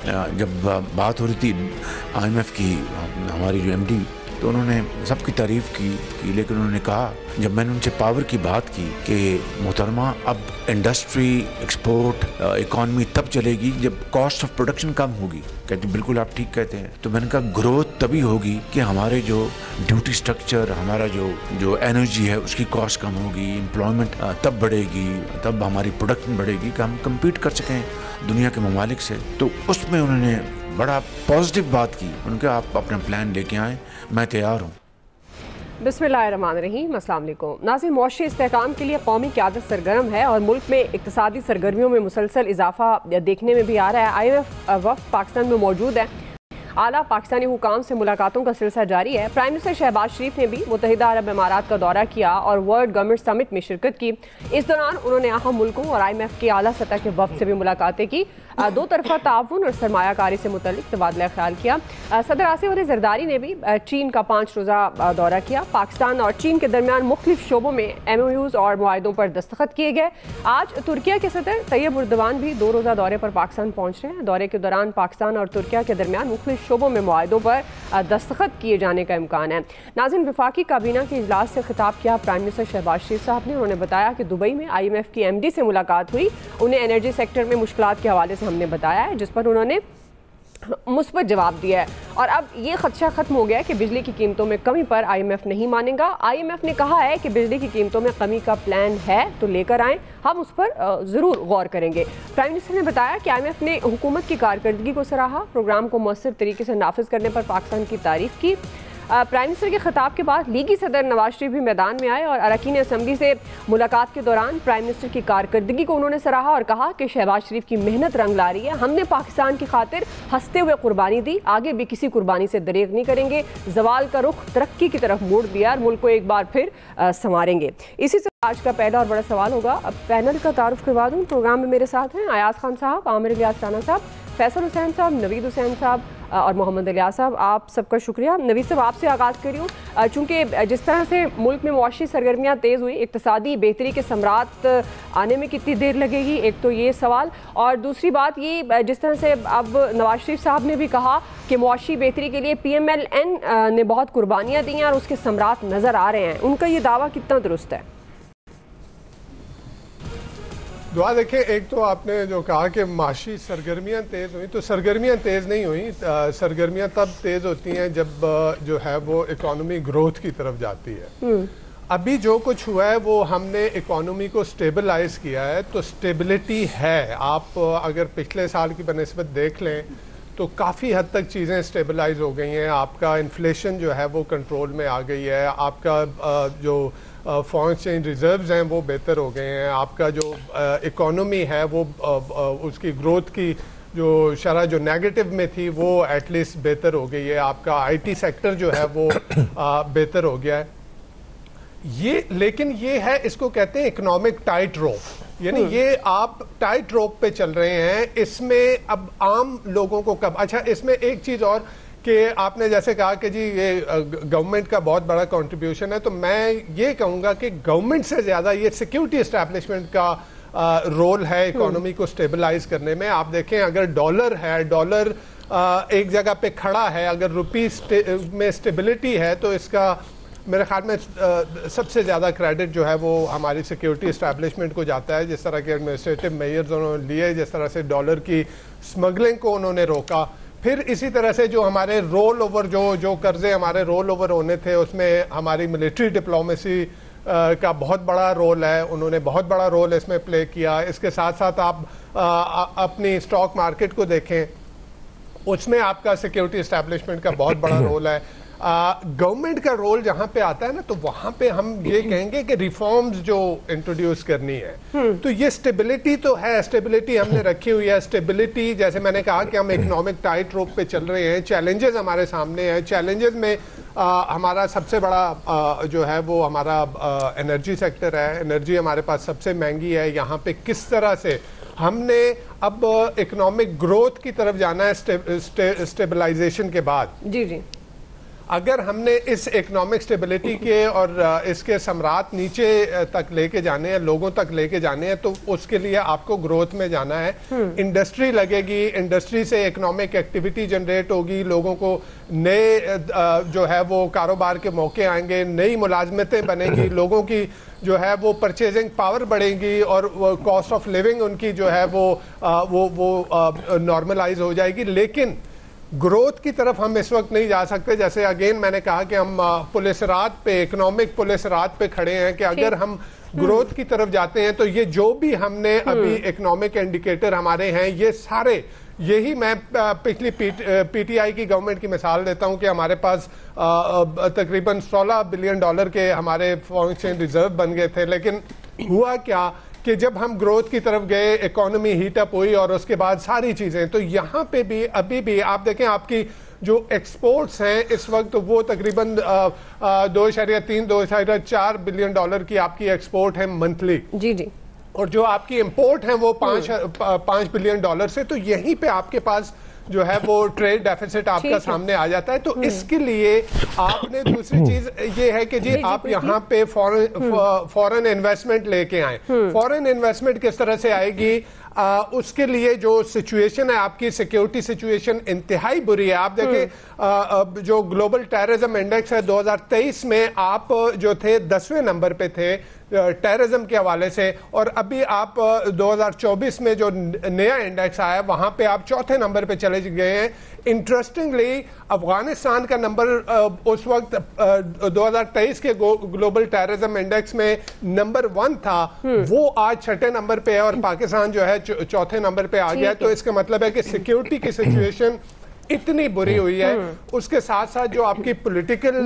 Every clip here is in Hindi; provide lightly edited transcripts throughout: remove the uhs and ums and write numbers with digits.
जब बात हो रही थी IMF की, हमारी जो MD, तो उन्होंने सबकी तारीफ़ की, लेकिन उन्होंने कहा, जब मैंने उनसे पावर की बात की कि मोहतरमा अब इंडस्ट्री, एक्सपोर्ट, इकॉनमी तब चलेगी जब कॉस्ट ऑफ प्रोडक्शन कम होगी। कहती बिल्कुल आप ठीक कहते हैं। तो मैंने कहा ग्रोथ तभी होगी कि हमारे जो ड्यूटी स्ट्रक्चर, हमारा जो एनर्जी है उसकी कॉस्ट कम होगी, एम्प्लॉयमेंट तब बढ़ेगी, तब हमारी प्रोडक्शन बढ़ेगी कि हम कम्पीट कर सकें दुनिया के ममालिक से। तो उसमें उन्होंने बड़ा पॉजिटिव बात की। उनके आप अपना प्लान लेके आएँ, मैं तैयार हूँ। बिस्मिल्लाहिर्रहमानिर्रहीम, अस्सलाम वालेकुम नाज़रीन। मुआशी इस्तेहकाम के लिए कौमी क़यादत सरगर्म है और मुल्क में इक़्तिसादी सरगर्मियों में मुसलसल इजाफा देखने में भी आ रहा है। IMF वफ़द पाकिस्तान में मौजूद है। आला पाकिस्तानी हुकाम से मुलाकातों का सिलसिला जारी है। प्राइम मिनिस्टर शहबाज शरीफ ने भी मुत्तहिदा अरब इमारात का दौरा किया और वर्ल्ड गवर्नमेंट समिट में शिरकत की। इस दौरान उन्होंने अहम मुल्कों और IMF के आला सतह के वफ़द से भी मुलाकातें की। दो तरफा ताउन और सरमायाकारी से मुतल्लिक तबादला ख्याल किया। सदर आसिफ अली ज़रदारी ने भी चीन का 5 रोज़ा दौरा किया। पाकिस्तान और चीन के दरमियान मुख्तलिफ शोबों में MOUs और मुआहिदों पर दस्तखत किए गए। आज तुर्किया के सदर तैयब उर्दवान भी 2 रोज़ा दौरे पर पाकिस्तान पहुँच रहे हैं। दौरे के दौरान पाकिस्तान और तुर्किया के दरमियान मुख्तलिफ शोबों में मुआहिदों पर दस्तखत किए जाने का इम्कान है। नाज़रीन, वफाकी काबीना के इजलास से खिताब किया प्राइम मिनिस्टर शहबाज शरीफ साहब ने। उन्होंने बताया कि दुबई में IMF की MD से मुलाकात हुई। उन्हें एनर्जी सेक्टर में मुश्किलात के हवाले से हमने बताया है, जिस पर उन्होंने मुस्बत जवाब दिया है। और अब ये खदशा खत्म हो गया है कि बिजली की कीमतों में कमी पर IMF नहीं मानेगा। IMF ने कहा है कि बिजली की कीमतों में कमी का प्लान है तो लेकर आएँ, हम उस पर ज़रूर गौर करेंगे। प्राइम मिनिस्टर ने बताया कि IMF ने हुकूमत की कारकर्दगी को सराहा, प्रोग्राम को मौसर तरीके से नाफिज करने पर पाकिस्तान की तारीफ़ की। प्राइम मिनिस्टर के खिताब के बाद लीगी सदर नवाज शरीफ भी मैदान में आए और अरकान असम्बली से मुलाकात के दौरान प्राइम मिनिस्टर की कारकर्दगी को उन्होंने सराहा और कहा कि शहबाज शरीफ की मेहनत रंग ला रही है। हमने पाकिस्तान की खातिर हंसते हुए कुर्बानी दी, आगे भी किसी कुर्बानी से दरेग नहीं करेंगे। जवाल का रुख तरक्की की तरफ मोड़ दिया और मुल्क को एक बार फिर संवारेंगे। इसी से आज का पहला और बड़ा सवाल होगा। अब पैनल का तारुफ करवा दूँ। प्रोग्राम में मेरे साथ हैं अयाज खान साहब, आमिर इलियास राना साहब, फैसल हुसैन साहब, नवीद हुसैन साहब और मोहम्मद इलियास साहब। आप सबका शुक्रिया। नवीद साहब, आपसे आगाज़ कर रही हूँ। चूँकि जिस तरह से मुल्क में मुआशी सरगर्मियाँ तेज़ हुई, इक़्तिसादी बेहतरी के समरात आने में कितनी देर लगेगी, एक तो ये सवाल। और दूसरी बात ये, जिस तरह से अब नवाज शरीफ साहब ने भी कहा कि मुआशी बेहतरी के लिए PMLN ने बहुत कुर्बानियाँ दी हैं और उसके समरात नज़र आ रहे हैं, उनका ये दावा कितना दुरुस्त है? दुआ देखें, एक तो आपने जो कहा कि माशी सरगर्मियाँ तेज़ हुई, तो सरगर्मियाँ तेज़ नहीं हुई। सरगर्मियाँ तब तेज़ होती हैं जब जो है वो इकोनॉमी ग्रोथ की तरफ जाती है। अभी जो कुछ हुआ है वो हमने इकोनॉमी को स्टेबलाइज किया है, तो स्टेबिलिटी है। आप अगर पिछले साल की बनिस्बत देख लें तो काफ़ी हद तक चीज़ें स्टेबलाइज हो गई हैं। आपका इन्फ्लेशन जो है वो कंट्रोल में आ गई है। आपका जो फॉरेन एक्सचेंज रिजर्व्स हैं वो बेहतर हो गए हैं। आपका जो इकोनॉमी है वो उसकी ग्रोथ की जो शरह जो नेगेटिव में थी वो एटलीस्ट बेहतर हो गई है। आपका IT सेक्टर जो है वो बेहतर हो गया है। लेकिन ये है, इसको कहते हैं इकोनॉमिक टाइट रोप, यानी ये आप टाइट रोप पे चल रहे हैं। इसमें अब आम लोगों को कब, अच्छा इसमें एक चीज़ और कि आपने जैसे कहा कि जी ये गवर्नमेंट का बहुत बड़ा कंट्रीब्यूशन है, तो मैं ये कहूँगा कि गवर्नमेंट से ज़्यादा ये सिक्योरिटी एस्टैब्लिशमेंट का रोल है इकोनॉमी को स्टेबलाइज करने में। आप देखें, अगर डॉलर है, डॉलर एक जगह पे खड़ा है, अगर रुपी में स्टेबिलिटी है, तो इसका मेरे ख्याल में सबसे ज़्यादा क्रेडिट जो है वो हमारी सिक्योरिटी एस्टैब्लिशमेंट को जाता है। जिस तरह के एडमिनिस्ट्रेटिव मेजर्स उन्होंने लिए, जिस तरह से डॉलर की स्मगलिंग को उन्होंने रोका, फिर इसी तरह से जो हमारे रोल ओवर जो कर्जे हमारे रोल ओवर होने थे उसमें हमारी मिलिट्री डिप्लोमेसी का बहुत बड़ा रोल है। उन्होंने बहुत बड़ा रोल इसमें प्ले किया। इसके साथ साथ आप अपनी स्टॉक मार्केट को देखें, उसमें आपका सिक्योरिटी एस्टैब्लिशमेंट का बहुत बड़ा रोल है। गवर्नमेंट का रोल जहां पे आता है ना, तो वहां पे हम ये कहेंगे कि रिफॉर्म्स जो इंट्रोड्यूस करनी है, तो ये स्टेबिलिटी तो है, स्टेबिलिटी हमने रखी हुई है। स्टेबिलिटी, जैसे मैंने कहा कि हम इकोनॉमिक टाइट रोप पे चल रहे हैं। चैलेंजेस हमारे सामने हैं। चैलेंजेस में हमारा सबसे बड़ा जो है वो हमारा एनर्जी सेक्टर है। एनर्जी हमारे पास सबसे महंगी है। यहाँ पे किस तरह से हमने अब इकोनॉमिक ग्रोथ की तरफ जाना है स्टेबलाइजेशन के बाद। जी जी। अगर हमने इस इकोनॉमिक स्टेबिलिटी के और इसके सम्राट नीचे तक लेके जाने हैं, लोगों तक लेके जाने हैं, तो उसके लिए आपको ग्रोथ में जाना है। इंडस्ट्री लगेगी, इंडस्ट्री से इकोनॉमिक एक्टिविटी जनरेट होगी, लोगों को नए जो है वो कारोबार के मौके आएंगे, नई मुलाजमतें बनेंगी, लोगों की जो है वो परचेजिंग पावर बढ़ेगी और कॉस्ट ऑफ लिविंग उनकी जो है वो नॉर्मलाइज हो जाएगी। लेकिन ग्रोथ की तरफ हम इस वक्त नहीं जा सकते। जैसे अगेन मैंने कहा कि हम पुलिस रात पे, इकोनॉमिक पुलिस रात पे खड़े हैं कि अगर हम ग्रोथ की तरफ जाते हैं तो ये जो भी हमने अभी इकोनॉमिक इंडिकेटर हमारे हैं, ये सारे, यही मैं पिछली पीटीआई की गवर्नमेंट की मिसाल देता हूं कि हमारे पास तकरीबन $16 बिलियन के हमारे फॉरेन एक्सचेंज रिजर्व बन गए थे। लेकिन हुआ क्या कि जब हम ग्रोथ की तरफ गए, इकोनॉमी हीट अप हुई और उसके बाद सारी चीजें, तो यहाँ पे भी अभी भी आप देखें आपकी जो एक्सपोर्ट्स हैं इस वक्त वो तकरीबन 2.3-2.4 बिलियन की आपकी एक्सपोर्ट है मंथली। जी जी। और जो आपकी इंपोर्ट है वो 5 बिलियन से, तो यहीं पे आपके पास जो है वो ट्रेड डेफिसिट आपका सामने आ जाता है। तो इसके लिए आपने दूसरी चीज ये है कि जी आप यहाँ पे फॉरेन इन्वेस्टमेंट लेके आए। फॉरेन इन्वेस्टमेंट किस तरह से आएगी, उसके लिए जो सिचुएशन है, आपकी सिक्योरिटी सिचुएशन इंतहाई बुरी है। आप देखें जो ग्लोबल टेररिज्म इंडेक्स है 2023 में आप जो थे 10वें नंबर पे थे टेररिज्म के हवाले से, और अभी आप 2024 में जो नया इंडेक्स आया वहां पे आप चौथे नंबर पे चले गए हैं। इंटरेस्टिंगली अफगानिस्तान का नंबर उस वक्त 2023 के ग्लोबल टेररिज्म इंडेक्स में नंबर 1 था, वो आज 6ठे नंबर पे है और पाकिस्तान जो है चौथे नंबर पे आ गया है। तो इसका मतलब है कि सिक्योरिटी की सिचुएशन इतनी बुरी हुई है। उसके साथ साथ जो आपकी पॉलिटिकल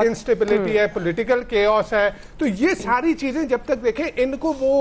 इंस्टेबिलिटी है, पॉलिटिकल केओस है, तो ये सारी चीजें जब तक देखें इनको वो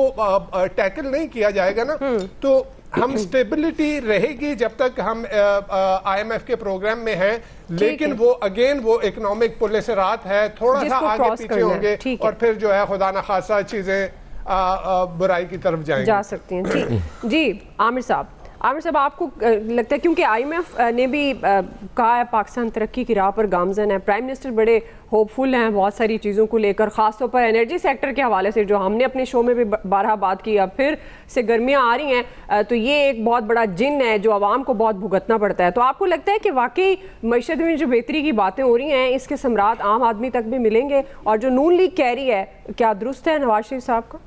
टैकल नहीं किया जाएगा ना, तो हम स्टेबिलिटी रहेगी जब तक हम IMF के प्रोग्राम में हैं। लेकिन वो अगेन वो इकोनॉमिक पुलिस रात है, थोड़ा सा आगे पीछे होंगे और फिर जो है खुदा न खासा चीजें बुराई की तरफ जा सकती हैं। जी आमिर साहब, आपको लगता है, क्योंकि IMF ने भी कहा है पाकिस्तान तरक्की की राह पर गामजन है, प्राइम मिनिस्टर बड़े होपफुल हैं बहुत सारी चीज़ों को लेकर, ख़ासतौर पर एनर्जी सेक्टर के हवाले से जो हमने अपने शो में भी बारहा बात की, अब फिर से गर्मियाँ आ रही हैं, तो ये एक बहुत बड़ा जिन है जो आवाम को बहुत भुगतना पड़ता है। तो आपको लगता है कि वाकई मईशत में जो बेहतरी की बातें हो रही हैं इसके सम्राट आम आदमी तक भी मिलेंगे, और जो नून लीग कह रही है क्या दुरुस्त है नवाज शरीफ साहब का?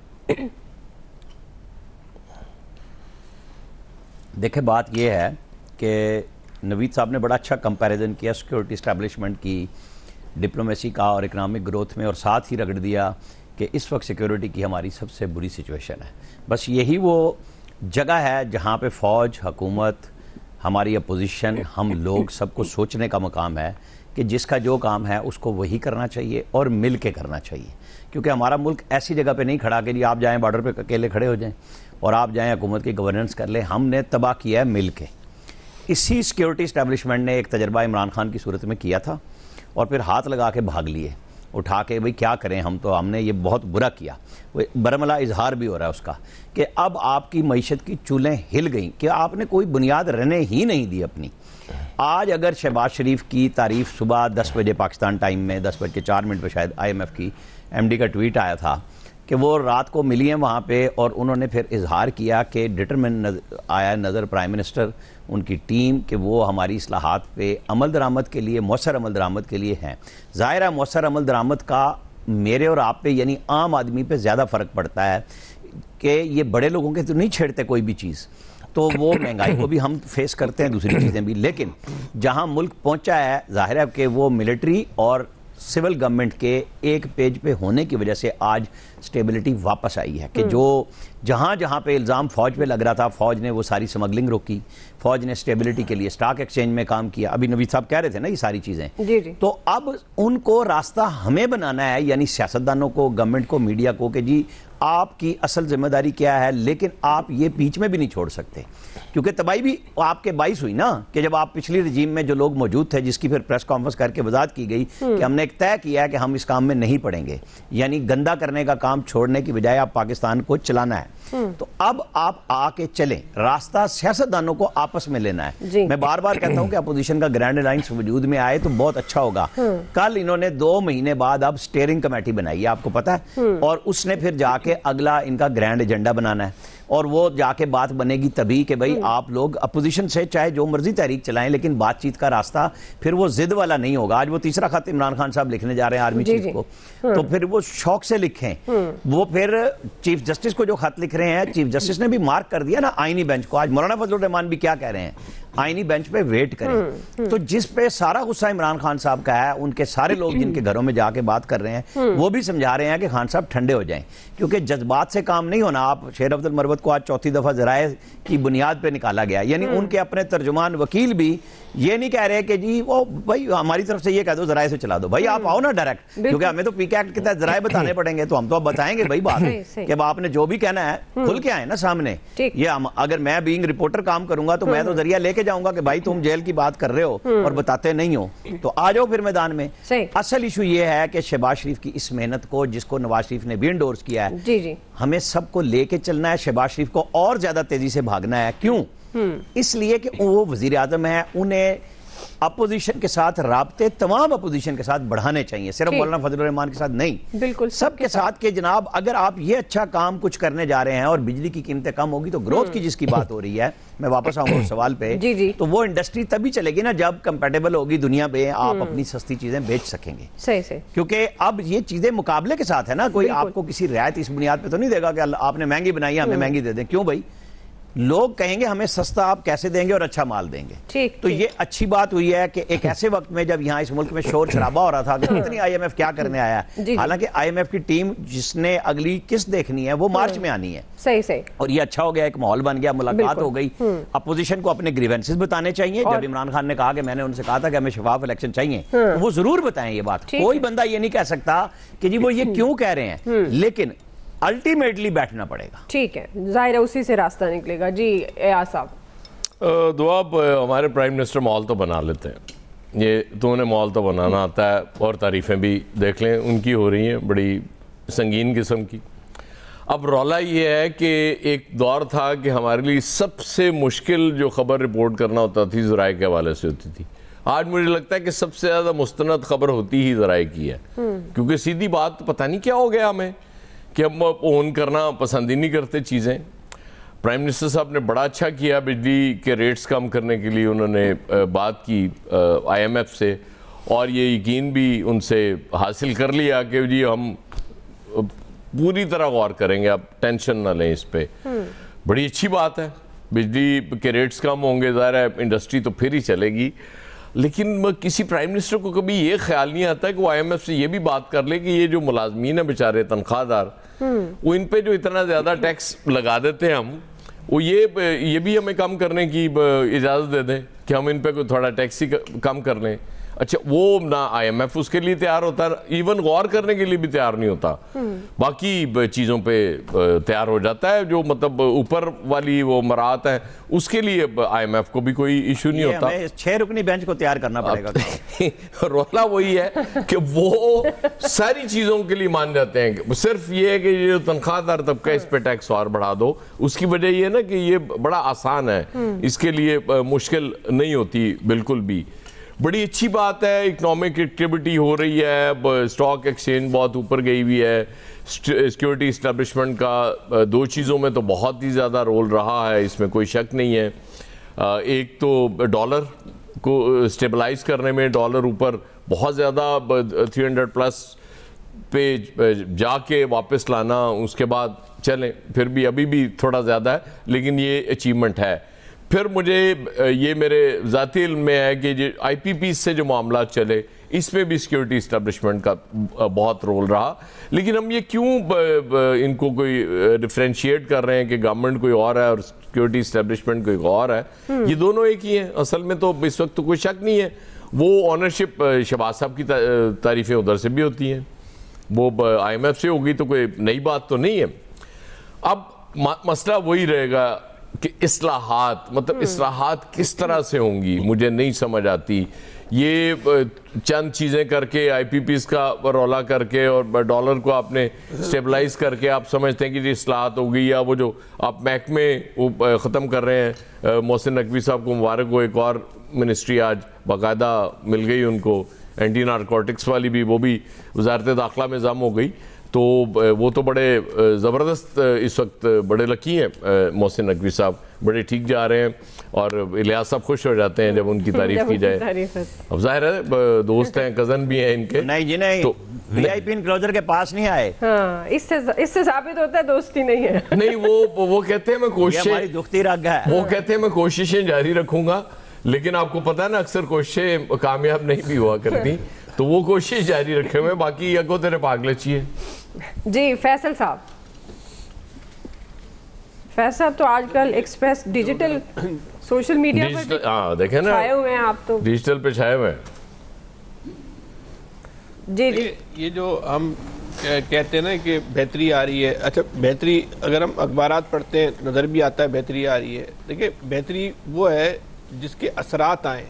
देखिए बात यह है कि नवीद साहब ने बड़ा अच्छा कंपैरिजन किया सिक्योरिटी इस्टेब्लिशमेंट की, डिप्लोमेसी का और इकनॉमिक ग्रोथ में, और साथ ही रगड़ दिया कि इस वक्त सिक्योरिटी की हमारी सबसे बुरी सिचुएशन है। बस यही वो जगह है जहाँ पे फ़ौज, हुकूमत, हमारी अपोजिशन, हम लोग सबको सोचने का मकाम है कि जिसका जो काम है उसको वही करना चाहिए और मिल के करना चाहिए। क्योंकि हमारा मुल्क ऐसी जगह पे नहीं खड़ा कि जी आप जाएं बॉर्डर पे अकेले खड़े हो जाएं और आप जाएं हुकूमत की गवर्नेंस कर लें। हमने तबाह किया है मिल के। इसी सिक्योरिटी इस्टेब्लिशमेंट ने एक तजर्बा इमरान खान की सूरत में किया था और फिर हाथ लगा के भाग लिए, उठा के भाई क्या करें हम, तो हमने ये बहुत बुरा किया। बरमला इजहार भी हो रहा है उसका कि अब आपकी मईशत की चूल्हें हिल गई कि आपने कोई बुनियाद रहने ही नहीं दी अपनी। आज अगर शहबाज शरीफ की तारीफ सुबह 10 बजे पाकिस्तान टाइम में 10:04 पे शायद IMF की MD का ट्वीट आया था कि वो रात को मिली हैं वहाँ पे, और उन्होंने फिर इजहार किया कि डिटरमिन आया नज़र प्राइम मिनिस्टर, उनकी टीम, कि वो हमारी इस्लाहात पे अमल दरामद के लिए, मौसर अमल दरामद के लिए हैं। ज़ाहिर है मौसर अमल दरामद का मेरे और आप पे यानी आम आदमी पे ज़्यादा फ़र्क पड़ता है कि ये बड़े लोगों के तो नहीं छेड़ते कोई भी चीज़, तो वो महंगाई को भी हम फेस करते हैं, दूसरी चीज़ें भी। लेकिन जहाँ मुल्क पहुँचा है ज़ाहिर है कि वो मिलिट्री और सिविल गवर्नमेंट के एक पेज पे होने की वजह से आज स्टेबिलिटी वापस आई है कि जो जहाँ जहाँ पे इल्ज़ाम फ़ौज पे लग रहा था, फ़ौज ने वो सारी स्मगलिंग रोकी, फ़ौज ने स्टेबिलिटी के लिए स्टॉक एक्सचेंज में काम किया। अभी नवीद साहब कह रहे थे ना ये सारी चीज़ें, तो अब उनको रास्ता हमें बनाना है, यानी सियासतदानों को, गवर्नमेंट को, मीडिया को, कि जी आपकी असल जिम्मेदारी क्या है, लेकिन आप ये बीच में भी नहीं छोड़ सकते। क्योंकि तबाही भी आपके बाइस हुई ना कि जब आप पिछली रजीम में जो लोग मौजूद थे, जिसकी फिर प्रेस कॉन्फ्रेंस करके वजाहत की गई कि हमने एक तय किया है कि हम इस काम में नहीं पड़ेंगे, यानी गंदा करने का काम छोड़ने की बजाय आप पाकिस्तान को चलाना है। तो अब आप आके चलें, रास्ता सियासतदानों को आपस में लेना है। मैं बार बार कहता हूं कि अपोजिशन का ग्रैंड अलायंस वजूद में आए तो बहुत अच्छा होगा। कल इन्होंने 2 महीने बाद अब स्टीयरिंग कमेटी बनाई है, आपको पता है, और उसने फिर जाके अगला इनका ग्रैंड एजेंडा बनाना है, और वो जाके बात बनेगी तभी कि भाई आप लोग अपोजिशन से चाहे जो मर्जी तहरीक चलाएं, लेकिन बातचीत का रास्ता फिर वो जिद वाला नहीं होगा। आज वो तीसरा खत इमरान खान साहब लिखने जा रहे हैं आर्मी चीफ को, तो फिर वो शौक से लिखें। वो फिर चीफ जस्टिस को जो खत लिख रहे हैं, चीफ जस्टिस ने भी मार्क कर दिया ना आईनी बेंच को। आज मौलाना फजलुर रहमान भी क्या कह रहे हैं, आईनी बेंच पे वेट करें। तो जिस पे सारा गुस्सा इमरान खान साहब का है, उनके सारे लोग जिनके घरों में जाके बात कर रहे हैं, वो भी समझा रहे हैं कि खान साहब ठंडे हो जाएं, क्योंकि जज्बात से काम नहीं होना। आप शेर अब्दुल मरवत को आज चौथी दफा जराए की बुनियाद पे निकाला गया, यानी उनके अपने तर्जुमान वकील भी ये नहीं कह रहे कि जी वो भाई हमारी तरफ से ये कह दो जराए से चला दो, भाई आप आओ ना डायरेक्ट, क्योंकि हमें तो पीके एक्ट के तहत जराए बताने पड़ेंगे, तो हम तो अब बताएंगे भाई बात कि आपने जो भी कहना है खुल के आए ना सामने। ये अगर मैं बीइंग रिपोर्टर काम करूंगा तो मैं तो जरिया लेके जाऊंगा कि भाई तुम जेल की बात कर रहे हो और बताते नहीं हो, तो आ जाओ फिर मैदान में। असल इशू ये है कि शहबाज शरीफ की इस मेहनत को, जिसको नवाज शरीफ ने भी इंडोर्स किया है, हमें सबको लेके चलना है। शहबाज शरीफ को और ज्यादा तेजी से भागना है। क्यों? इसलिए कि वो वजीर आजम है, उन्हें अपोजिशन के साथ राब्ते तमाम अपोजिशन के साथ बढ़ाने चाहिए, सिर्फ मौलाना फजलुर रहमान के साथ नहीं, बिल्कुल सबके साथ। के जनाब अगर आप ये अच्छा काम कुछ करने जा रहे हैं और बिजली की कीमतें कम होगी, तो ग्रोथ की जिसकी बात हो रही है, मैं वापस आऊंगा उस सवाल पे, तो वो इंडस्ट्री तभी चलेगी ना जब कंपेटेबल होगी दुनिया में, आप अपनी सस्ती चीजें बेच सकेंगे। सही से, क्योंकि अब ये चीजें मुकाबले के साथ है ना, कोई आपको किसी रियायत इस बुनियाद पे तो नहीं देगा कि आपने महंगी बनाई है हमें महंगी दे दें। क्यों भाई? लोग कहेंगे हमें सस्ता आप कैसे देंगे और अच्छा माल देंगे। तो ये अच्छी बात हुई है कि एक ऐसे वक्त में जब यहाँ इस मुल्क में शोर शराबा हो रहा था कि कितनी IMF क्या करने आया है, हालांकि IMF की टीम जिसने अगली किस्त देखनी है वो मार्च में आनी है। सही सही। और ये अच्छा हो गया, एक माहौल बन गया, मुलाकात हो गई। अपोजिशन को अपने ग्रीवेंसेस बताने चाहिए। जब इमरान खान ने कहा कि मैंने उनसे कहा था कि हमें शफाफ इलेक्शन चाहिए, तो वो जरूर बताएं ये बात। कोई बंदा ये नहीं कह सकता कि जी वो ये क्यों कह रहे हैं, लेकिन अल्टीमेटली बैठना पड़ेगा। ठीक है, जाहिर है उसी से रास्ता निकलेगा। जी एयाज साहब। दुआ हमारे प्राइम मिनिस्टर माहौल तो बना लेते हैं, ये तो उन्हें माहौल तो बनाना आता है, और तारीफ़ें भी देख लें उनकी हो रही हैं बड़ी संगीन किस्म की। अब रौला ये है कि एक दौर था कि हमारे लिए सबसे मुश्किल जो ख़बर रिपोर्ट करना होता थी ज़राए के हवाले से होती थी। आज मुझे लगता है कि सबसे ज़्यादा मुस्तनद खबर होती ही ज़राए की है, क्योंकि सीधी बात पता नहीं क्या हो गया हमें कि हम ओन करना पसंद ही नहीं करते चीज़ें। प्राइम मिनिस्टर साहब ने बड़ा अच्छा किया, बिजली के रेट्स कम करने के लिए उन्होंने बात की IMF से, और ये यकीन भी उनसे हासिल कर लिया कि जी हम पूरी तरह गौर करेंगे, आप टेंशन ना लें इस पे। बड़ी अच्छी बात है, बिजली के रेट्स कम होंगे, ज़ाहिर है इंडस्ट्री तो फिर ही चलेगी। लेकिन किसी प्राइम मिनिस्टर को कभी ये ख्याल नहीं आता कि वो IMF से ये भी बात कर ले कि ये जो मुलाजमीन है बेचारे तनख्वाहदार, वो इन पे जो इतना ज़्यादा टैक्स लगा देते हैं हम, वो ये भी हमें कम करने की इजाज़त दे दें कि हम इन पे कोई थोड़ा टैक्स ही कम कर लें। अच्छा, वो ना IMF उसके लिए तैयार होता है, इवन गौर करने के लिए भी तैयार नहीं होता, बाकी चीज़ों पे तैयार हो जाता है। जो मतलब ऊपर वाली वो मराहत है उसके लिए IMF को भी कोई इशू नहीं होता। 6 रुकनी बेंच को तैयार करना पड़ेगा। रोला वही है कि वो सारी चीज़ों के लिए मान जाते हैं कि सिर्फ ये है कि ये तनख्वाहदार तबका इस पे टैक्स और बढ़ा दो। उसकी वजह ये ना कि ये बड़ा आसान है, इसके लिए मुश्किल नहीं होती बिल्कुल भी। बड़ी अच्छी बात है, इकोनॉमिक एक्टिविटी हो रही है, स्टॉक एक्सचेंज बहुत ऊपर गई हुई है, सिक्योरिटी इस्टेब्लिशमेंट का 2 चीज़ों में तो बहुत ही ज़्यादा रोल रहा है, इसमें कोई शक नहीं है। एक तो डॉलर को स्टेबलाइज करने में, डॉलर ऊपर बहुत ज़्यादा 300 प्लस पे जाके वापस लाना, उसके बाद चलें फिर भी अभी भी थोड़ा ज़्यादा है, लेकिन ये अचीवमेंट है। फिर मुझे ये मेरे ज़ाती इल्म में है कि जो IPP से जो मामला चले, इसमें भी सिक्योरिटी इस्टेब्लिशमेंट का बहुत रोल रहा। लेकिन हम ये क्यों इनको कोई डिफ्रेंशिएट कर रहे हैं कि गवर्नमेंट कोई और है और सिक्योरिटी इस्टेब्लिशमेंट कोई और है? ये दोनों एक ही हैं असल में। तो इस वक्त तो कोई शक नहीं है, वो ऑनरशिप शहबाज साहब की तारीफ़ें उधर से भी होती हैं, वो IMF से होगी, तो कोई नई बात तो नहीं है। अब मसला वही रहेगा कि इस्लाहात, मतलब इस्लाहात किस तरह से होंगी मुझे नहीं समझ आती। ये चंद चीज़ें करके IPPs का रौला करके और डॉलर को आपने स्टेबलाइज करके आप समझते हैं कि जी इस्लाहात हो गई, या वो जो आप महकमे वो ख़त्म कर रहे हैं। मोहसिन नकवी साहब को मुबारक हो, एक और मिनिस्ट्री आज बाकायदा मिल गई उनको, एंटी नारकोटिक्स वाली भी, वो भी वजारत दाखिला में जम हो गई। तो वो तो बड़े ज़बरदस्त इस वक्त बड़े लकी हैं मोहसिन नकवी साहब, बड़े ठीक जा रहे हैं। और इलियास साहब खुश हो जाते हैं जब उनकी तारीफ की जाए। अब जाहिर है दोस्त हैं, कज़न भी हैं इनके। नहीं जी नहीं, तो VIP इनक्लोजर के पास नहीं आए। हाँ, इससे साबित होता है दोस्ती नहीं है। नहीं, वो कहते हैं मैं कोशिशें, दुखती रग है। वो कहते हैं मैं कोशिशें जारी रखूंगा, लेकिन आपको पता है ना अक्सर कोशिशें कामयाब नहीं भी हुआ करती। तो वो कोशिश जारी रखे हुए, बाकी अगो तेरे पागले चाहिए जी। फैसल साहब, फैसल तो आजकल एक्सप्रेस डिजिटल सोशल मीडिया पर हाँ देखे ना छाए हुए हैं आप, तो डिजिटल पे छाए हुए हैं। जी जी, ये जो हम कहते हैं ना कि बेहतरी आ रही है, अच्छा बेहतरी अगर हम अखबारात पढ़ते हैं नज़र भी आता है बेहतरी आ रही है। देखिए बेहतरी वो है जिसके असरात आए,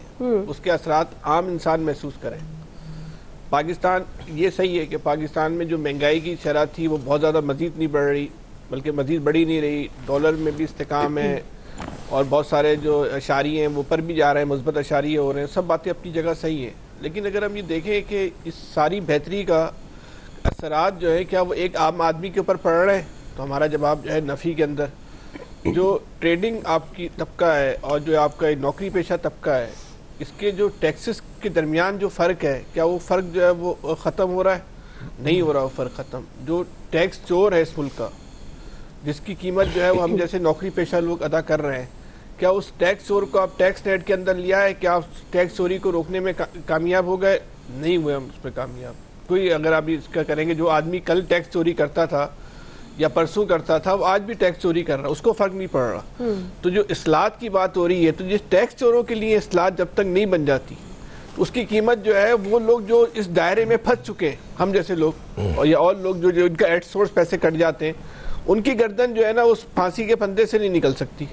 उसके असरात आम इंसान महसूस करें। पाकिस्तान ये सही है कि पाकिस्तान में जो महंगाई की शरह थी वो बहुत ज़्यादा मज़ीद नहीं बढ़ रही, बल्कि मज़ीद बढ़ी नहीं रही। डॉलर में भी इस्तेकाम है और बहुत सारे जो अशारी हैं वो पर भी जा रहे हैं, मुस्बत अशारी हो रहे हैं, सब बातें अपनी जगह सही हैं। लेकिन अगर हम ये देखें कि इस सारी बेहतरी का असरात जो है क्या वो एक आम आदमी के ऊपर पड़ रहे हैं, तो हमारा जवाब जो है नफ़ी के अंदर जो ट्रेडिंग आपकी तबका है और जो आपका नौकरी पेशा तबका है, इसके जो टैक्सेस के दरमियान जो फ़र्क है, क्या वो फ़र्क जो है वो ख़त्म हो रहा है? नहीं हो रहा वो फ़र्क ख़त्म। जो टैक्स चोर है इस मुल्क का, जिसकी कीमत जो है वो हम जैसे नौकरी पेशा लोग अदा कर रहे हैं, क्या उस टैक्स चोर को आप टैक्स नेट के अंदर लिया है? क्या आप टैक्स चोरी को रोकने में कामयाब हो गए? नहीं हुए हम उस पर कामयाब। कोई अगर आप इसका करेंगे, जो आदमी कल टैक्स चोरी करता था या परसों करता था, वो आज भी टैक्स चोरी कर रहा है, उसको फ़र्क नहीं पड़ रहा। तो जो इस्लाहत की बात हो रही है, तो जिस टैक्स चोरों के लिए इस्लाहत जब तक नहीं बन जाती, उसकी कीमत जो है वो लोग जो इस दायरे में फंस चुके हैं, हम जैसे लोग और या और लोग जो इनका एट सोर्स पैसे कट जाते हैं, उनकी गर्दन जो है ना उस फांसी के फंदे से नहीं निकल सकती।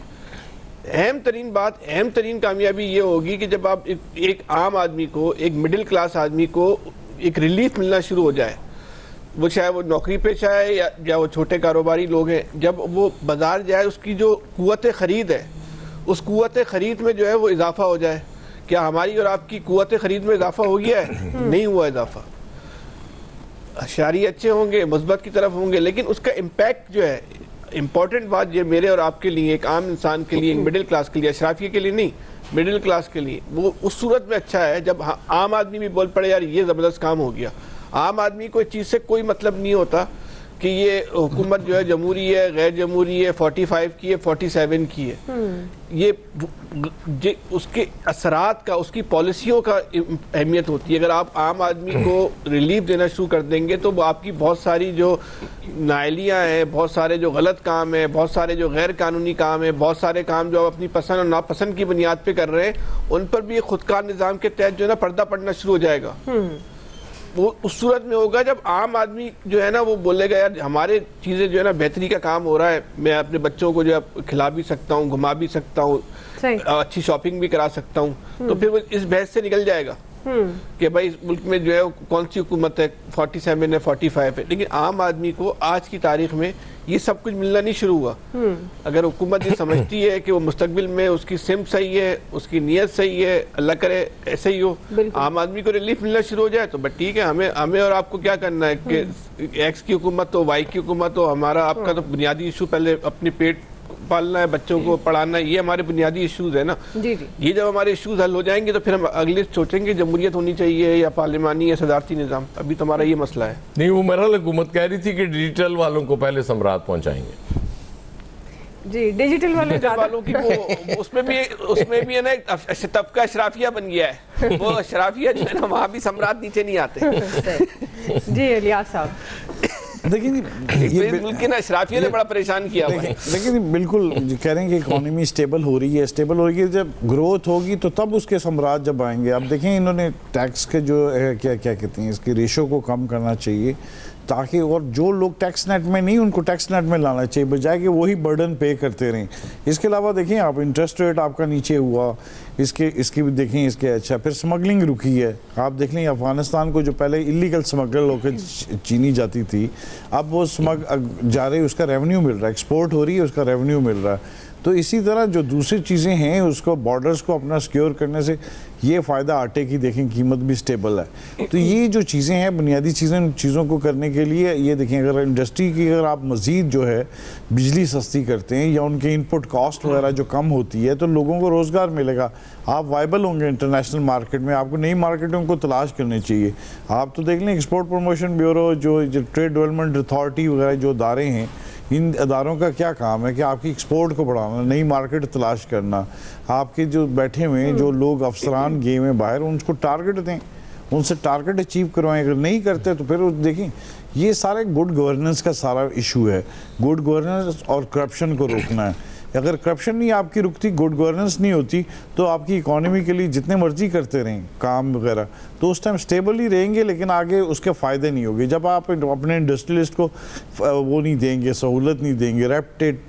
अहम तरीन बात, अहम तरीन कामयाबी ये होगी कि जब आप एक आम आदमी को, एक मिडिल क्लास आदमी को एक रिलीफ मिलना शुरू हो जाए, वो चाहे वो नौकरी पेशा है या वो छोटे कारोबारी लोग हैं, जब वो बाजार जाए उसकी जो कुव्वत ख़रीद है, उस कुव्वत ख़रीद में जो है वो इजाफा हो जाए। क्या हमारी और आपकी कुव्वत ख़रीद में इजाफा हो गया है? नहीं हुआ इजाफा। अशारी अच्छे होंगे, मुस्बत की तरफ होंगे, लेकिन उसका इम्पैक्ट जो है, इम्पॉर्टेंट बात ये मेरे और आपके लिए, एक आम इंसान के लिए, एक मिडिल क्लास के लिए, अशराफिया के लिए नहीं, मिडिल क्लास के लिए, वो उस सूरत में अच्छा है जब आम आदमी भी बोल पड़े यार ये ज़बरदस्त काम हो गया। आम आदमी को इस चीज़ से कोई मतलब नहीं होता कि ये हुकूमत जो है जमहूरी है, गैर जमहूरी है, 45 की है, 47 की है। ये उसके असरात का, उसकी पॉलिसियों का अहमियत होती है। अगर आप आम आदमी को रिलीफ देना शुरू कर देंगे तो वो आपकी बहुत सारी जो नाअहलियाँ हैं, बहुत सारे जो गलत काम है, बहुत सारे जो गैर कानूनी काम है, बहुत सारे काम जो आप अपनी पसंद और नापसंद की बुनियाद पे कर रहे हैं, उन पर भी खुदकार निज़ाम के तहत जो है ना पर्दा पड़ना शुरू हो जाएगा। वो उस सूरत में होगा जब आम आदमी जो है ना वो बोलेगा यार हमारे चीज़ें जो है ना बेहतरी का काम हो रहा है, मैं अपने बच्चों को जो है खिला भी सकता हूँ, घुमा भी सकता हूँ, अच्छी शॉपिंग भी करा सकता हूँ, तो फिर वो इस बहस से निकल जाएगा कि भाई इस मुल्क में जो है कौन सी हुकूमत है, 47 है, 45 है। लेकिन आम आदमी को आज की तारीख में ये सब कुछ मिलना नहीं शुरू हुआ। अगर हुकूमत ये समझती है कि वो मुस्तकबिल में उसकी सिम सही है, उसकी नीयत सही है, अल्लाह करे ऐसे ही हो, आम आदमी को रिलीफ मिलना शुरू हो जाए तो बट ठीक है। हमें और आपको क्या करना है कि एक्स की हुकूमत हो, वाई की हुकूमत हो, हमारा आपका तो बुनियादी इशू पहले अपने पेट पालना है, बच्चों को पढ़ाना है, ये हमारे बुनियादी इश्यूज है ना। जी जी। ये जब हमारे इश्यूज हल हो जाएंगे तो फिर हम अगले सोचेंगे जमहूरियत होनी चाहिए या पार्लिमानी या सदारती निज़ाम। अभी तो हमारा ये मसला है। नहीं, वो मेरा हुकूमत कह रही थी कि डिजिटल वालों को पहले सम्राट पहुंचाएंगे। जी, डिजिटल वालों की वो उसमें भी है ना तबका अशराफिया बन गया है, वो अशराफिया जो है ना वहाँ भी सम्राट नीचे नहीं आते। जी इलियास साहब, देखिए ये मुल्क के ना अशराफिया ने बड़ा परेशान किया हुआ है। देखिए बिल्कुल कह रहे हैं कि इकोनॉमी स्टेबल हो रही है, जब ग्रोथ होगी तो तब उसके सम्राट जब आएंगे। अब देखें इन्होंने टैक्स के जो क्या कहते हैं इसकी रेशो को कम करना चाहिए, ताकि और जो लोग टैक्स नेट में नहीं उनको टैक्स नेट में लाना चाहिए, बजाय कि वही बर्डन पे करते रहें। इसके अलावा देखें आप इंटरेस्ट रेट आपका नीचे हुआ, इसकी भी देखें इसके अच्छा, फिर स्मगलिंग रुकी है। आप देख लें अफगानिस्तान को जो पहले इलीगल स्मगल होकर चीनी जाती थी, अब वो जा रही, उसका रेवेन्यू मिल रहा है, एक्सपोर्ट हो रही है, उसका रेवेन्यू मिल रहा है। तो इसी तरह जो दूसरी चीज़ें हैं उसको बॉर्डर्स को अपना सिक्योर करने से ये फ़ायदा आटे की देखें कीमत भी स्टेबल है। तो ये जो चीज़ें हैं बुनियादी चीज़ों को करने के लिए ये देखें, अगर इंडस्ट्री की अगर आप मज़ीद जो है बिजली सस्ती करते हैं या उनके इनपुट कॉस्ट वगैरह जो कम होती है तो लोगों को रोज़गार मिलेगा, आप वाइबल होंगे इंटरनेशनल मार्केट में। आपको नई मार्केटों को तलाश करनी चाहिए। आप तो देख लें एक्सपोर्ट प्रमोशन ब्यूरो जो ट्रेड डेवलपमेंट अथॉरिटी वगैरह जो अदारे हैं, इन अदारों का क्या काम है कि आपकी एक्सपोर्ट को बढ़ाना, नई मार्केट तलाश करना। आपके जो बैठे हुए हैं जो लोग अफसरान गए हुए बाहर, उनको टारगेट दें, उनसे टारगेट अचीव करवाएं। अगर नहीं करते तो फिर देखें ये सारे गुड गवर्नेंस का सारा इशू है। गुड गवर्नेंस और करप्शन को रोकना है। अगर करप्शन नहीं आपकी रुकती, गुड गवर्नेंस नहीं होती, तो आपकी इकोनॉमी के लिए जितने मर्जी करते रहें काम वगैरह तो उस टाइम स्टेबल ही रहेंगे, लेकिन आगे उसके फ़ायदे नहीं होंगे। जब आप अपने इंडस्ट्रियलिस्ट को वो नहीं देंगे, सहूलत नहीं देंगे,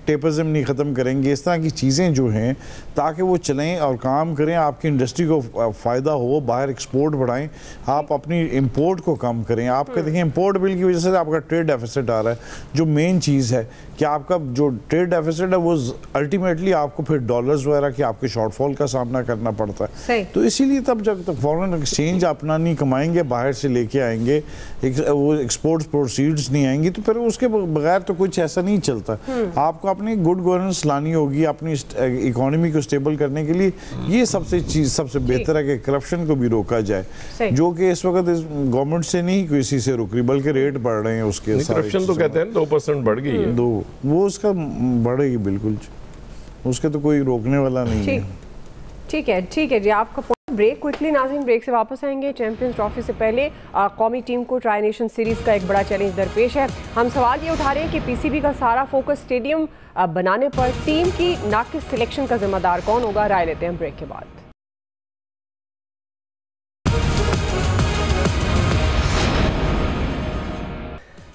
टेपिज्म नहीं ख़त्म करेंगे, इस तरह की चीज़ें जो हैं ताकि वो चलें और काम करें, आपकी इंडस्ट्री को फ़ायदा हो, बाहर एक्सपोर्ट बढ़ाएं, आप अपनी इम्पोर्ट को कम करें। आपके देखें इम्पोर्ट बिल की वजह से आपका ट्रेड डेफिसिट आ रहा है। जो मेन चीज़ है कि आपका जो ट्रेड डेफिसिट है वो अल्टीमेटली आपको फिर डॉलर्स वगैरह के आपके शॉर्टफॉल का सामना करना पड़ता है। तो इसीलिए तब जब तक फॉरेन एक्सचेंज अपना नहीं कमाएंगे, बाहर से लेके आएंगे, वो एक्सपोर्ट प्रोसीड्स नहीं आएंगी, तो फिर उसके बगैर तो कुछ ऐसा नहीं चलता। आपको अपनी गुड गवर्नेंस लानी होगी अपनी इकोनॉमी को स्टेबल करने के लिए। ये सबसे बेहतर है कि करप्शन को भी रोका जाए, जो कि इस वक्त गवर्नमेंट से नहीं किसी से रुक रही, बल्कि रेट बढ़ रहे हैं उसके। करप्शन तो कहते हैं 2% बढ़ गई है, वो उसका बढ़ेगी बिल्कुल, उसके तो कोई रोकने वाला नहीं है। ठीक है जी, आपका ब्रेक क्विकली नाज़रीन, ब्रेक से वापस आएंगे। चैंपियंस ट्रॉफी से पहले कौमी टीम को ट्राई नेशन सीरीज़ का एक बड़ा चैलेंज दरपेश है। हम सवाल ये उठा रहे हैं कि पीसीबी का सारा फोकस स्टेडियम बनाने पर टीम की नाकिस सिलेक्शन का जिम्मेदार कौन होगा? राय लेते हैं ब्रेक के बाद।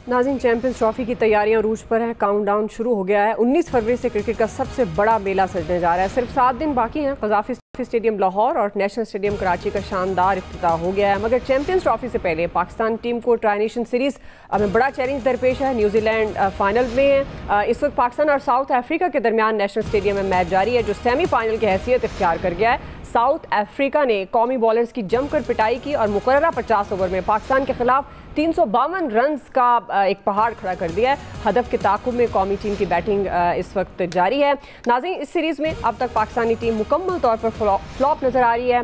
नाज़रीन, चैंपियंस ट्रॉफी की तैयारियां रूज पर हैं। काउंटडाउन शुरू हो गया है। 19 फरवरी से क्रिकेट का सबसे बड़ा मेला सजने जा रहा है। सिर्फ 7 दिन बाकी हैं। क़ज़ाफ़ी स्टेडियम लाहौर और नेशनल स्टेडियम कराची का शानदार इफ्तिताह हो गया है। मगर चैंपियंस ट्रॉफी से पहले पाकिस्तान टीम को ट्राई नेशन सीरीज़ में बड़ा चैलेंज दरपेश है। न्यूजीलैंड फाइनल में है। इस वक्त पाकिस्तान और साउथ अफ्रीका के दरमियान नेशनल स्टेडियम में मैच जारी है, जो सेमीफाइनल की हैसियत इख्तियार कर गया है। साउथ अफ्रीका ने कौमी बॉलर्स की जमकर पिटाई की और मुकर्ररा 50 ओवर में पाकिस्तान के खिलाफ 352 रन का एक पहाड़ खड़ा कर दिया है। हदफ के ताक़ुब में कौमी टीम की बैटिंग इस वक्त जारी है। नाज़रीन, इस सीरीज़ में अब तक पाकिस्तानी टीम मुकम्मल तौर पर फ्लॉप नज़र आ रही है।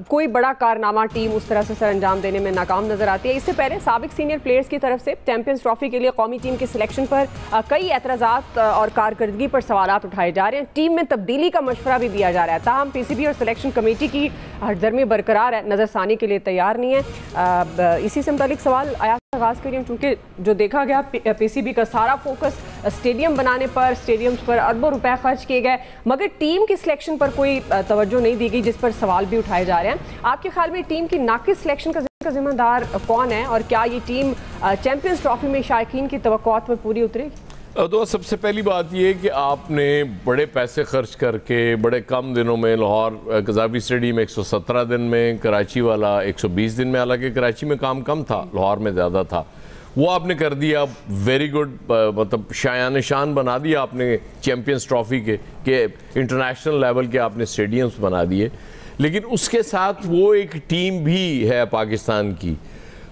कोई बड़ा कारनामा टीम उस तरह से सर अंजाम देने में नाकाम नज़र आती है। इससे पहले साबिक सीनियर प्लेयर्स की तरफ से चैंपियंस ट्रॉफी के लिए कौमी टीम के सिलेक्शन पर कई एतराज़ात और कारकर्दगी पर सवालात उठाए जा रहे हैं। टीम में तब्दीली का मशवरा भी दिया जा रहा है। ताहम पीसीबी और सिलेक्शन कमेटी की हरदर्मी बरकरार है, नज़रसानी के लिए तैयार नहीं है। इसी से मुतालिक सवाल आया आगाज़ करिए, क्योंकि जो देखा गया पीसीबी का सारा फोकस स्टेडियम बनाने पर, स्टेडियम्स पर अरबों रुपए खर्च किए गए, मगर टीम की सिलेक्शन पर कोई तवज्जो नहीं दी गई, जिस पर सवाल भी उठाए जा रहे हैं। आपके ख्याल में टीम की नाकिस सिलेक्शन का जिम्मेदार कौन है और क्या ये टीम चैंपियंस ट्रॉफी में शायकीन की तवक्कुआत पर पूरी उतरेगी? तो सबसे पहली बात यह कि आपने बड़े पैसे खर्च करके बड़े कम दिनों में लाहौर क़ज़ाफ़ी स्टेडियम 117 दिन में, कराची वाला 120 दिन में, हालांकि कराची में काम कम था, लाहौर में ज़्यादा था, वो आपने कर दिया। वेरी गुड, मतलब शायान शान बना दिया आपने चैम्पियंस ट्रॉफी के इंटरनेशनल लेवल के आपने स्टेडियम्स बना दिए। लेकिन उसके साथ वो एक टीम भी है पाकिस्तान की,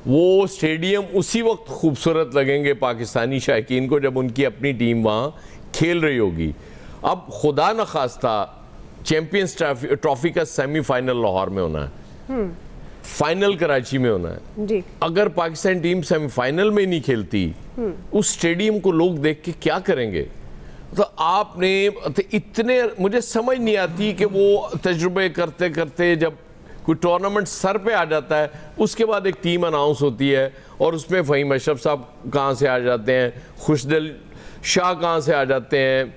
वो स्टेडियम उसी वक्त खूबसूरत लगेंगे पाकिस्तानी शायकीन को जब उनकी अपनी टीम वहाँ खेल रही होगी। अब खुदा न खास्ता चैंपियंस ट्रॉफी का सेमीफाइनल लाहौर में होना है, फाइनल कराची में होना है जी। अगर पाकिस्तान टीम सेमीफाइनल में नहीं खेलती, उस स्टेडियम को लोग देख के क्या करेंगे? तो आपने इतने, मुझे समझ नहीं आती कि वो तजुर्बे करते करते जब कोई टूर्नामेंट सर पे आ जाता है, उसके बाद एक टीम अनाउंस होती है और उसमें फ़हीम अशरफ साहब कहाँ से आ जाते हैं, खुशदिल शाह कहाँ से आ जाते हैं,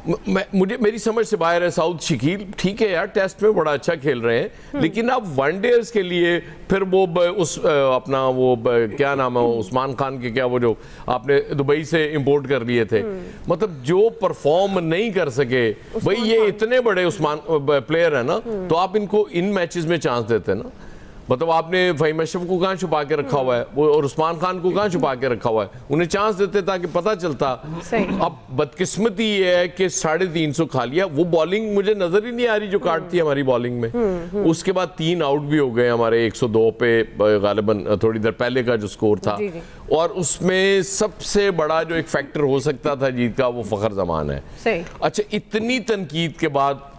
मुझे मेरी समझ से बाहर है साउथ शकील, ठीक है यार टेस्ट में बड़ा अच्छा खेल रहे हैं, लेकिन अब वनडेज के लिए फिर वो उस अपना वो क्या नाम है उस्मान खान के, क्या वो जो आपने दुबई से इंपोर्ट कर लिए थे, मतलब जो परफॉर्म नहीं कर सके भाई, ये इतने बड़े उस्मान प्लेयर है ना, तो आप इनको इन मैचेस में चांस देते ना। मतलब आपने फ़हीम अशरफ को कहाँ छुपा के रखा हुआ है वो, और उस्मान खान को कहाँ छुपा के रखा हुआ है, उन्हें चांस देते ताकि पता चलता। अब बदकिस्मती ये है कि 350 खा लिया, वो बॉलिंग मुझे नजर ही नहीं आ रही जो काटती है हमारी बॉलिंग में। उसके बाद 3 आउट भी हो गए हमारे 102 पे गालिबन थोड़ी देर पहले का जो स्कोर था, और उसमें सबसे बड़ा जो एक फैक्टर हो सकता था जीत का वो फ़खर जमान है। अच्छा, इतनी तनकीद के बाद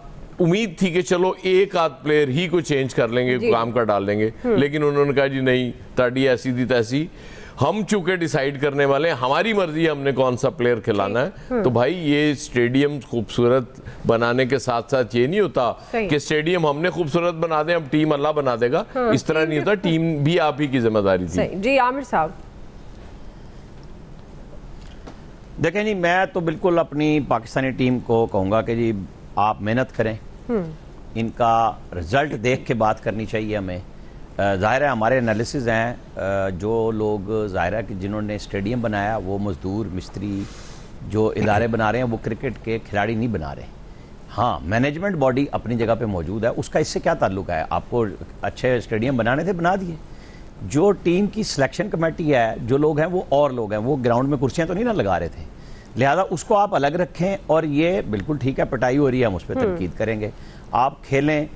उम्मीद थी कि चलो एक आध प्लेयर ही को चेंज कर लेंगे, काम कर डाल देंगे, लेकिन उन्होंने कहा जी नहीं, ताड़ी ऐसी थी तैसी, हम चूंकि डिसाइड करने वाले हैं, हमारी मर्जी है हमने कौन सा प्लेयर खिलाना है। तो भाई ये स्टेडियम खूबसूरत बनाने के साथ साथ ये नहीं होता कि स्टेडियम हमने खूबसूरत बना दें, अब टीम अल्लाह बना देगा, इस तरह नहीं होता, टीम भी आप ही की जिम्मेदारी थी। जी आमिर साहब। देखें जी, मैं तो बिल्कुल अपनी पाकिस्तानी टीम को कहूँगा कि जी आप मेहनत करें, इनका रिजल्ट देख के बात करनी चाहिए हमें। ज़ाहिर है हमारे एनालिसिस हैं, जो लोग ज़ाहिर है कि जिन्होंने स्टेडियम बनाया वो मज़दूर मिस्त्री जो इदारे बना रहे हैं वो क्रिकेट के खिलाड़ी नहीं बना रहे। हाँ, मैनेजमेंट बॉडी अपनी जगह पे मौजूद है, उसका इससे क्या ताल्लुक है, आपको अच्छे स्टेडियम बनाने थे बना दिए। जो टीम की सिलेक्शन कमेटी है, जो लोग हैं वो और लोग हैं, वो ग्राउंड में कुर्सियाँ तो नहीं ना लगा रहे थे, लिहाजा उसको आप अलग रखें। और ये बिल्कुल ठीक है, पिटाई हो रही है, हम उस पर तनकीद करेंगे। आप खेलें,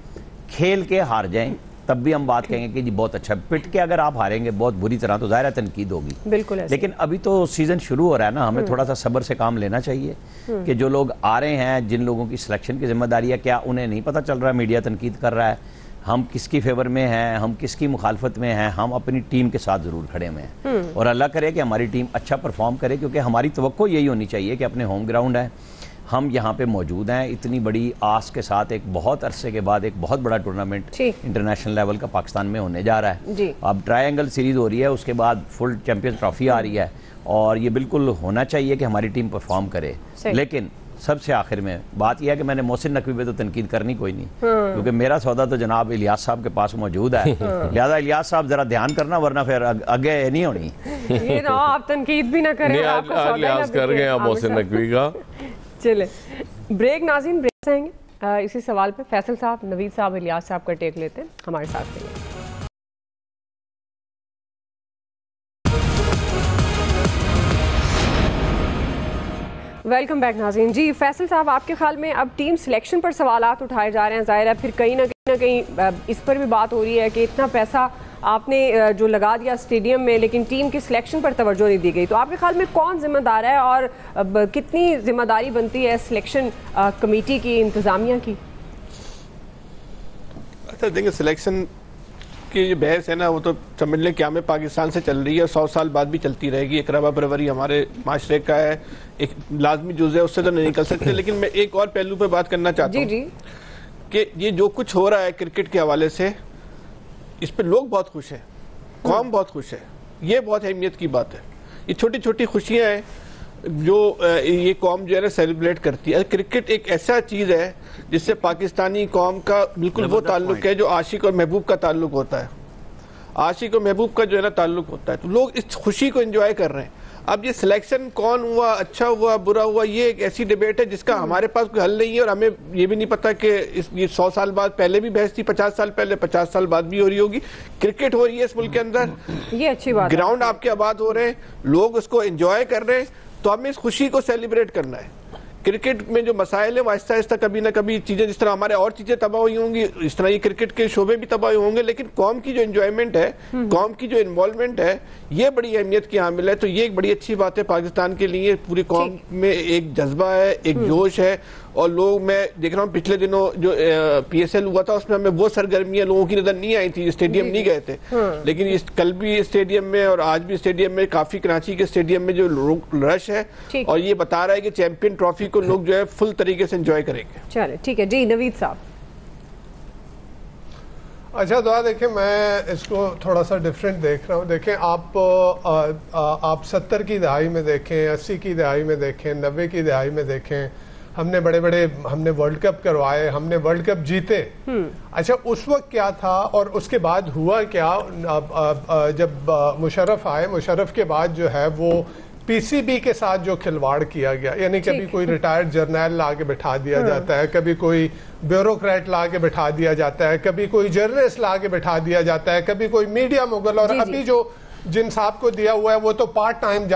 खेल के हार जाएं तब भी हम बात कहेंगे कि जी बहुत अच्छा, पिट के अगर आप हारेंगे बहुत बुरी तरह तो ज़ाहिर है तनकीद होगी, बिल्कुल। लेकिन अभी तो सीज़न शुरू हो रहा है ना, हमें थोड़ा सा सब्र से काम लेना चाहिए कि जो लोग आ रहे हैं, जिन लोगों की सिलेक्शन की जिम्मेदारी है, क्या उन्हें नहीं पता चल रहा है, मीडिया तनकीद कर रहा है, हम किसकी फेवर में हैं, हम किसकी मुखालफत में हैं, हम अपनी टीम के साथ ज़रूर खड़े हुए हैं। और अल्लाह करे कि हमारी टीम अच्छा परफॉर्म करे, क्योंकि हमारी तवक्को यही होनी चाहिए कि अपने होम ग्राउंड है, हम यहाँ पे मौजूद हैं, इतनी बड़ी आस के साथ एक बहुत अरसे के बाद एक बहुत बड़ा टूर्नामेंट इंटरनेशनल लेवल का पाकिस्तान में होने जा रहा है। अब ट्रायंगल सीरीज़ हो रही है, उसके बाद फुल चैंपियंस ट्रॉफी आ रही है, और ये बिल्कुल होना चाहिए कि हमारी टीम परफॉर्म करे। लेकिन सबसे आखिर में बात यह है कि मैंने मोहसिन नकवी पे तो तनकीद करनी कोई नहीं, क्योंकि मेरा सौदा तो जनाब इलियास साहब के पास मौजूद है। लिहाजा इलियास साहब जरा ध्यान करना, वरना फिर आगे नहीं होनी। ये ना आप तनकीद भी ना करें, लिहाज कर गए आप मोहसिन नकवी का। चले ब्रेक, नाज़रीन ब्रेक से आएंगे इसी सवाल पे। फैसल साहब, नवीद साहब, इलियास साहब का टेक लेते हैं, हमारे साथ रहिए। वेलकम बैक नाज़रीन। जी फैसल साहब, आपके ख्याल में अब टीम सिलेक्शन पर सवालात उठाए जा रहे हैं, ज़ाहिर है फिर कहीं ना कहीं इस पर भी बात हो रही है कि इतना पैसा आपने जो लगा दिया स्टेडियम में, लेकिन टीम की सिलेक्शन पर तवज्जो नहीं दी गई, तो आपके ख्याल में कौन जिम्मेदार है और कितनी जिम्मेदारी बनती है सिलेक्शन कमेटी की, इंतज़ामिया की? अच्छा देखिए, सिलेक्शन की जो बहस है ना, वो तो समझ लें क्या में पाकिस्तान से चल रही है, 100 साल बाद भी चलती रहेगी। एक रवा बरवरी हमारे माशरे का है, एक लाजमी जुज़ है, उससे तो नहीं निकल सकते। लेकिन मैं एक और पहलू पे बात करना चाहता हूँ कि ये जो कुछ हो रहा है क्रिकेट के हवाले से, इस पे लोग बहुत खुश हैं, कौम बहुत खुश है, ये बहुत अहमियत की बात है। ये छोटी छोटी खुशियाँ हैं जो ये कौम जो है ना सेलिब्रेट करती है। क्रिकेट एक ऐसा चीज़ है जिससे पाकिस्तानी कौम का बिल्कुल वो ताल्लुक है जो आशिक और महबूब का ताल्लुक होता है। आशिक और महबूब का जो है ना ताल्लुक होता है, तो लोग इस खुशी को एंजॉय कर रहे हैं। अब ये सिलेक्शन कौन हुआ, अच्छा हुआ बुरा हुआ, ये एक ऐसी डिबेट है जिसका हमारे पास कोई हल नहीं है, और हमें ये भी नहीं पता कि ये 100 साल बाद, पहले भी बहस थी 50 साल पहले, 50 साल बाद भी हो रही होगी। क्रिकेट हो रही है इस मुल्क के अंदर, ये अच्छी बात, ग्राउंड आपके आबाद हो रहे हैं, लोग उसको एंजॉय कर रहे हैं, तो हमें इस खुशी को सेलिब्रेट करना है। क्रिकेट में जो मसाइल है वो आहिस्ता आहिस्ता कभी ना कभी चीज़ें, जिस तरह हमारे और चीज़ें तबाह हुई होंगी, इस तरह ये क्रिकेट के शोबे भी तबाह होंगे, लेकिन कौम की जो एंजॉयमेंट है, कौम की जो इन्वॉल्वमेंट है, ये बड़ी अहमियत की हामिल है। तो ये एक बड़ी अच्छी बात है पाकिस्तान के लिए। पूरी कौम में एक जज्बा है, एक जोश है, और लोग, मैं देख रहा हूँ पिछले दिनों जो PSL हुआ था उसमें हमें वो सरगर्मियां लोगों की नजर नहीं आई थी, स्टेडियम नहीं गए थे, लेकिन इस कल भी स्टेडियम में और आज भी स्टेडियम में, काफी कराची के स्टेडियम में जो रश है, और ये बता रहा है कि चैंपियन ट्रॉफी को लोग जो है फुल तरीके से एंजॉय करेंगे। चलिए ठीक है जी, नवीद साहब। अच्छा दुआ देखें, मैं इसको थोड़ा सा डिफरेंट देख रहा हूँ। देखें आप 70 की दहाई में देखें, 80 की दहाई में देखें, 90 की दहाई में देखें, हमने बड़े बड़े हमने वर्ल्ड कप करवाए, हमने वर्ल्ड कप जीते। अच्छा, उस वक्त क्या था और उसके बाद हुआ क्या? जब मुशर्रफ आए, मुशर्रफ के बाद जो है वो पीसीबी के साथ जो खिलवाड़ किया गया, यानी कभी कोई रिटायर्ड जर्नल ला के बिठा दिया जाता है, कभी कोई ब्यूरोक्रेट ला के बिठा दिया जाता है, कभी कोई जर्नलिस्ट ला के बिठा दिया जाता है, कभी कोई मीडिया मुगल, और अभी जो जिन साहब को दिया हुआ है वो तो पार्ट टाइम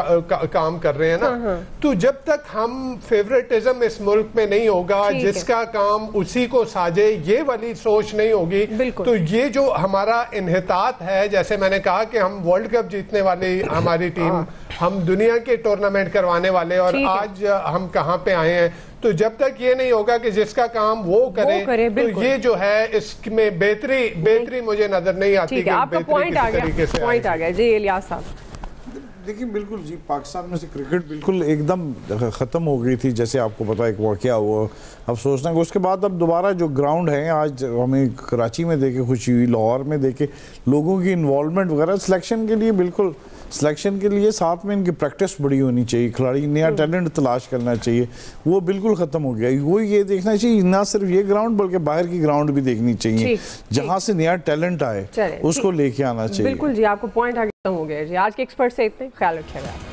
काम कर रहे हैं ना। तो जब तक हम फेवरेटिज्म इस मुल्क में नहीं होगा, जिसका काम उसी को साजे, ये वाली सोच नहीं होगी, तो ये जो हमारा इन्हितात है, जैसे मैंने कहा कि हम वर्ल्ड कप जीतने वाली हमारी टीम, हम दुनिया के टूर्नामेंट करवाने वाले, और आज हम कहाँ पे आए हैं। तो जब तक ये नहीं होगा कि जिसका काम वो करे तो ये जो है इसमें बेहतरी मुझे नजर नहीं आती। आपका पॉइंट आ गया जी इलियास साहब। देखिए बिल्कुल जी, पाकिस्तान में से क्रिकेट बिल्कुल एकदम ख़त्म हो गई थी, जैसे आपको पता एक वाक़या हुआ। अब सोचना कि उसके बाद अब दोबारा जो ग्राउंड है, आज हमें कराची में देखे खुशी हुई, लाहौर में देखे लोगों की इन्वॉल्वमेंट वगैरह, सिलेक्शन के लिए बिल्कुल सिलेक्शन के लिए साथ में इनकी प्रैक्टिस बड़ी होनी चाहिए, खिलाड़ी नया टैलेंट तलाश करना चाहिए, वो बिल्कुल ख़त्म हो गया। वो ये देखना चाहिए ना सिर्फ ये ग्राउंड बल्कि बाहर की ग्राउंड भी देखनी चाहिए, जहाँ से नया टैलेंट आए उसको लेके आना चाहिए। बिल्कुल जी, आपको पॉइंट आगे खत्म हो गया जी। आज के एक्सपर्ट से इतने, ख्याल रखिएगा।